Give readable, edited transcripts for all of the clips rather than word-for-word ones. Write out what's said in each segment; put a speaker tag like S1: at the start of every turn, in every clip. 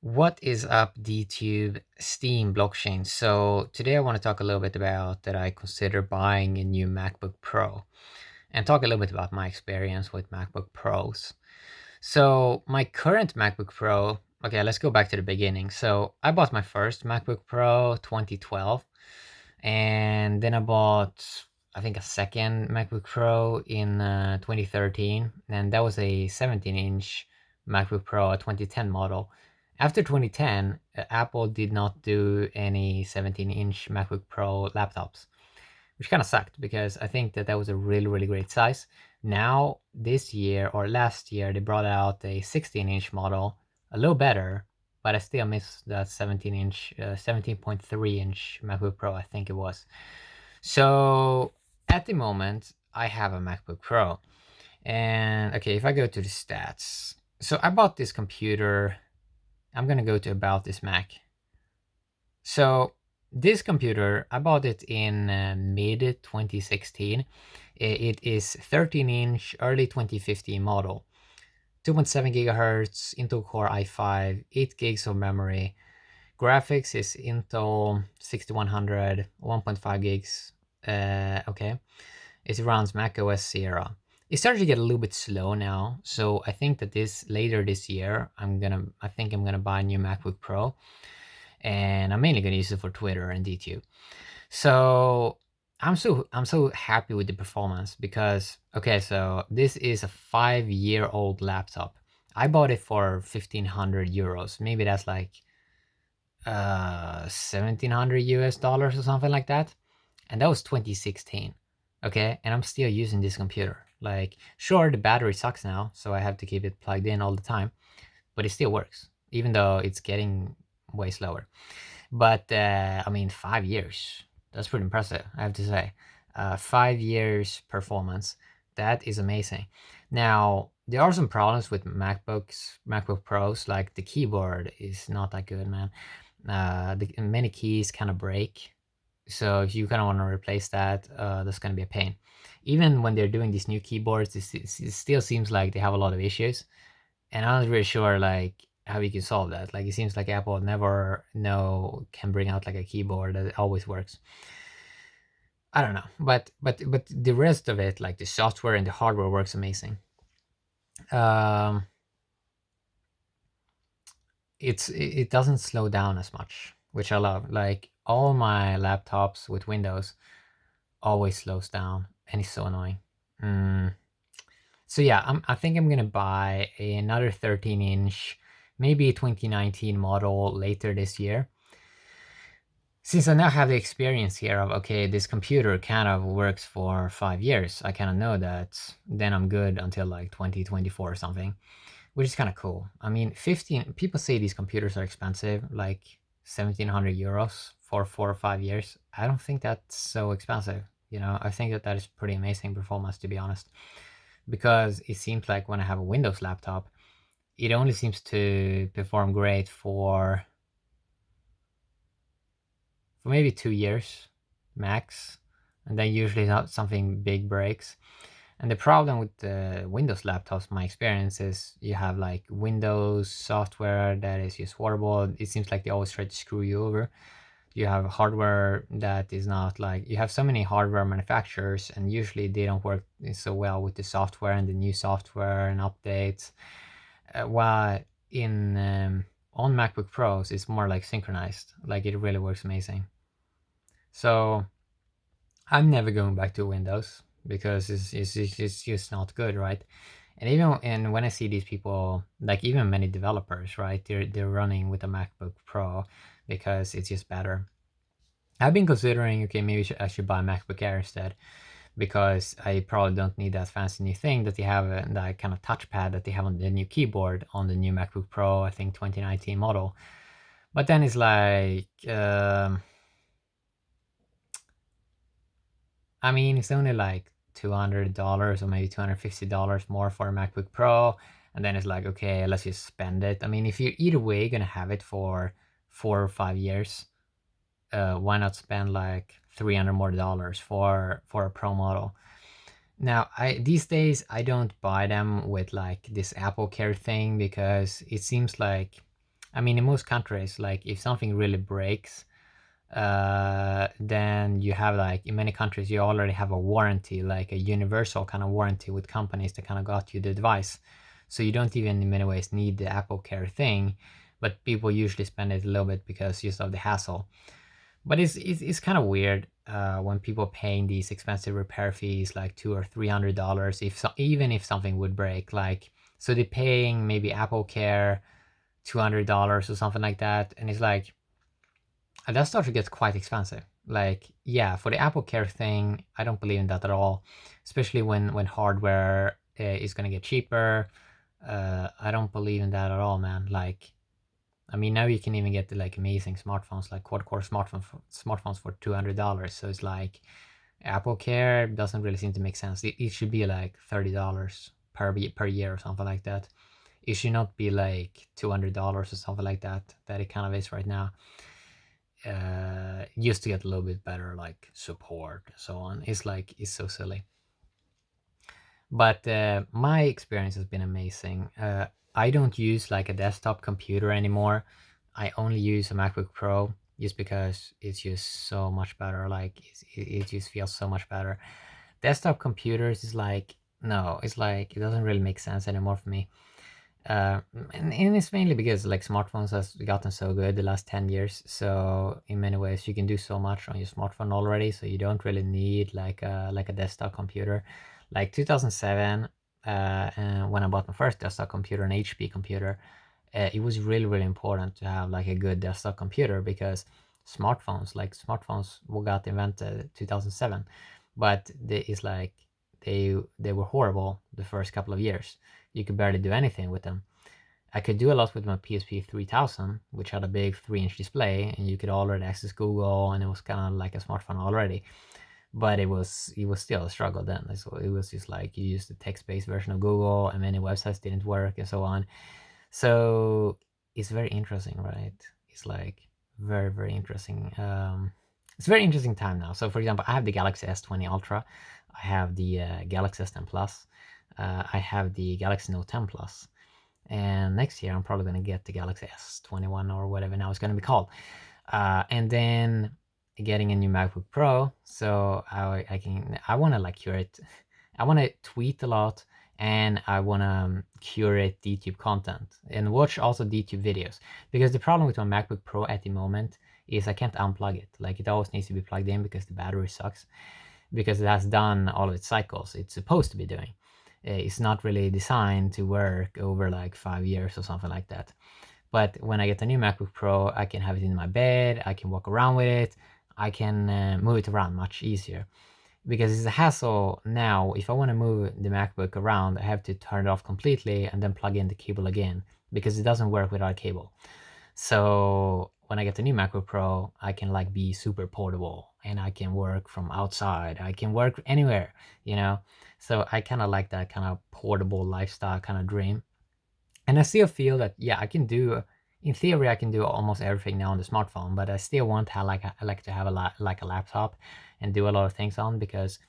S1: What is up, DTube Steam blockchain? So today I want to talk a little bit about that I consider buying a new MacBook Pro and talk a little bit about my experience with MacBook Pros. So my current MacBook Pro, okay, let's go back to the beginning. So I bought my first MacBook Pro 2012, and then I bought I think a second MacBook Pro in 2013, and that was a 17-inch MacBook Pro, a 2010 model. After 2010, Apple did not do any 17-inch MacBook Pro laptops, which kind of sucked because I think that that was a really, really great size. Now, this year or last year, they brought out a 16-inch model, a little better, but I still miss that 17-inch, 17.3-inch MacBook Pro, I think it was. So at the moment, I have a MacBook Pro. And okay, if I go to the stats, so I bought this computer. I'm gonna go to about this Mac. So this computer, I bought it in mid 2016. It is 13-inch early 2015 model, 2.7 gigahertz, Intel Core i5, 8 gigs of memory. Graphics is Intel 6100, 1.5 gigs. Okay, it runs Mac OS Sierra. It started to get a little bit slow now, so I think that later this year, I think I'm gonna buy a new MacBook Pro, and I'm mainly gonna use it for Twitter and DTube. So I'm so happy with the performance because okay, so this is a 5-year-old laptop. I bought it for 1,500 euros. Maybe that's like 1,700 US dollars or something like that, and that was 2016. Okay, and I'm still using this computer. Like, sure, the battery sucks now, so I have to keep it plugged in all the time, but it still works, even though it's getting way slower. But I mean, 5 years. That's pretty impressive, I have to say. 5 years performance. That is amazing. Now, there are some problems with MacBook Pros, like the keyboard is not that good, man. Many keys kind of break. So if you kind of want to replace that, that's going to be a pain. Even when they're doing these new keyboards, it still seems like they have a lot of issues, and I'm not really sure like how you can solve that. Like it seems like Apple never can bring out like a keyboard that always works. I don't know, but the rest of it, like the software and the hardware, works amazing. Um, it doesn't slow down as much, which I love. Like all my laptops with Windows always slows down, and it's so annoying. Mm. So yeah, I think I'm gonna buy another 13-inch, maybe a 2019 model later this year. Since I now have the experience here of okay, this computer kind of works for 5 years, I kind of know that then I'm good until like 2024 or something, which is kind of cool. I mean, 15 people say these computers are expensive, like 1,700 euros for 4 or 5 years. I don't think that's so expensive. I think that that is pretty amazing performance, to be honest, because it seems like when I have a Windows laptop, it only seems to perform great for maybe 2 years max, and then usually not something big breaks. And the problem with the Windows laptops, my experience is you have like Windows software that is just horrible. It seems like they always try to screw you over. You have hardware that is not like, you have so many hardware manufacturers, and usually they don't work so well with the software and the new software and updates. While in on MacBook Pros, it's more like synchronized. Like it really works amazing. So I'm never going back to Windows because it's just not good, right? And when I see these people, like even many developers, right, they're running with a MacBook Pro because it's just better. I've been considering, okay, maybe I should buy a MacBook Air instead, because I probably don't need that fancy new thing that they have, that kind of touchpad that they have on the new keyboard on the new MacBook Pro, I think 2019 model. But then it's like, I mean, it's only like $200 or maybe $250 more for a MacBook Pro. And then it's like, okay, let's just spend it. I mean, if you're either way gonna have it for 4 or 5 years, why not spend like $300 more for a Pro model? Now, these days I don't buy them with like this Apple Care thing, because it seems like I mean, in most countries, like if something really breaks, then you have like in many countries you already have a warranty, like a universal kind of warranty with companies that kind of got you the device. So you don't even in many ways need the Apple Care thing, but people usually spend it a little bit because just of the hassle. But it's kind of weird when people paying these expensive repair fees like $200 or $300 if even if something would break. Like so they're paying maybe Apple Care $200 or something like that, and it's like that starts to get quite expensive. Like yeah, for the Apple Care thing, I don't believe in that at all, especially when hardware is gonna get cheaper. I don't believe in that at all, man. Like I mean, now you can even get the like amazing smartphones, like quad-core smartphones for $200. So it's like Apple Care doesn't really seem to make sense. It should be like $30 per year or something like that. It should not be like $200 or something like that. That it kind of is right now. Just to get a little bit better like support and so on. It's like it's so silly. But my experience has been amazing. I don't use like a desktop computer anymore. I only use a MacBook Pro just because it's just so much better. Like it just feels so much better. Desktop computers is like no, it's like it doesn't really make sense anymore for me. Uh, and it's mainly because like smartphones has gotten so good the last 10 years. So in many ways you can do so much on your smartphone already. So you don't really need like a desktop computer. Like 2007, and when I bought my first desktop computer, an HP computer, it was really, really important to have like a good desktop computer because smartphones got invented 2007, but it's like they were horrible the first couple of years. You could barely do anything with them. I could do a lot with my PSP 3000, which had a big 3-inch display, and you could already access Google, and it was kind of like a smartphone already. But it was still a struggle then. So it was just like you used the text-based version of Google, and many websites didn't work, and so on. So it's very interesting, right? It's like very, very interesting. It's a very interesting time now. So for example, I have the Galaxy S20 Ultra. I have the Galaxy S10 Plus. I have the Galaxy Note 10 Plus. And next year, I'm probably going to get the Galaxy S21 or whatever now it's going to be called. And then getting a new MacBook Pro. So I want to like curate, I want to tweet a lot, and I want to curate DTube content and watch also DTube videos. Because the problem with my MacBook Pro at the moment is I can't unplug it. Like it always needs to be plugged in because the battery sucks. Because it has done all of its cycles it's supposed to be doing. It's not really designed to work over like 5 years or something like that. But when I get the new MacBook Pro, I can have it in my bed, I can walk around with it, I can move it around much easier. Because it's a hassle now. If I want to move the MacBook around, I have to turn it off completely and then plug in the cable again because it doesn't work without a cable. So when I get the new MacBook Pro, I can like be super portable and I can work from outside. I can work anywhere, you know? So I kind of like that kind of portable lifestyle kind of dream. And I still feel that, yeah, I can do, in theory, I can do almost everything now on the smartphone, but I still want to have I like to have like a laptop and do a lot of things on because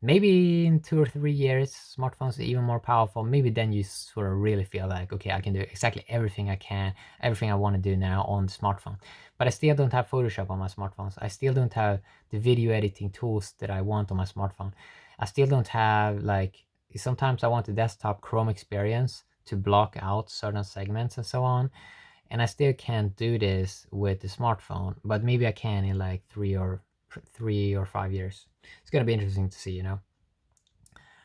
S1: maybe in 2 or 3 years, smartphones are even more powerful. Maybe then you sort of really feel like, okay, I can do exactly everything everything I want to do now on the smartphone. But I still don't have Photoshop on my smartphones. I still don't have the video editing tools that I want on my smartphone. I still don't have like, sometimes I want the desktop Chrome experience to block out certain segments and so on. And I still can't do this with the smartphone, but maybe I can in like 3 or 5 years. It's gonna be interesting to see, you know.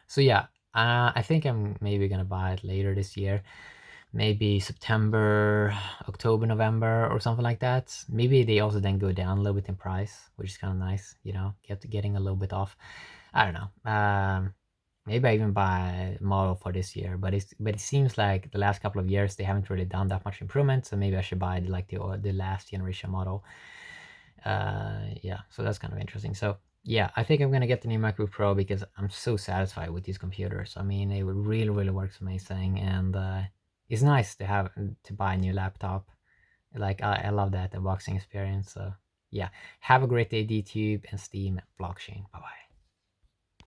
S1: So yeah, I think I'm maybe gonna buy it later this year, maybe September, October, November, or something like that. Maybe they also then go down a little bit in price, which is kind of nice, you know, getting a little bit off. I don't know. Maybe I even buy a model for this year, but it seems like the last couple of years they haven't really done that much improvement. So maybe I should buy like the last generation model. Yeah, so that's kind of interesting. So yeah, I think I'm gonna get the new MacBook Pro because I'm so satisfied with these computers. I mean, it really, really works amazing, and it's nice to have to buy a new laptop. Like I love that unboxing experience. So yeah, have a great day, DTube and Steam blockchain. Bye bye.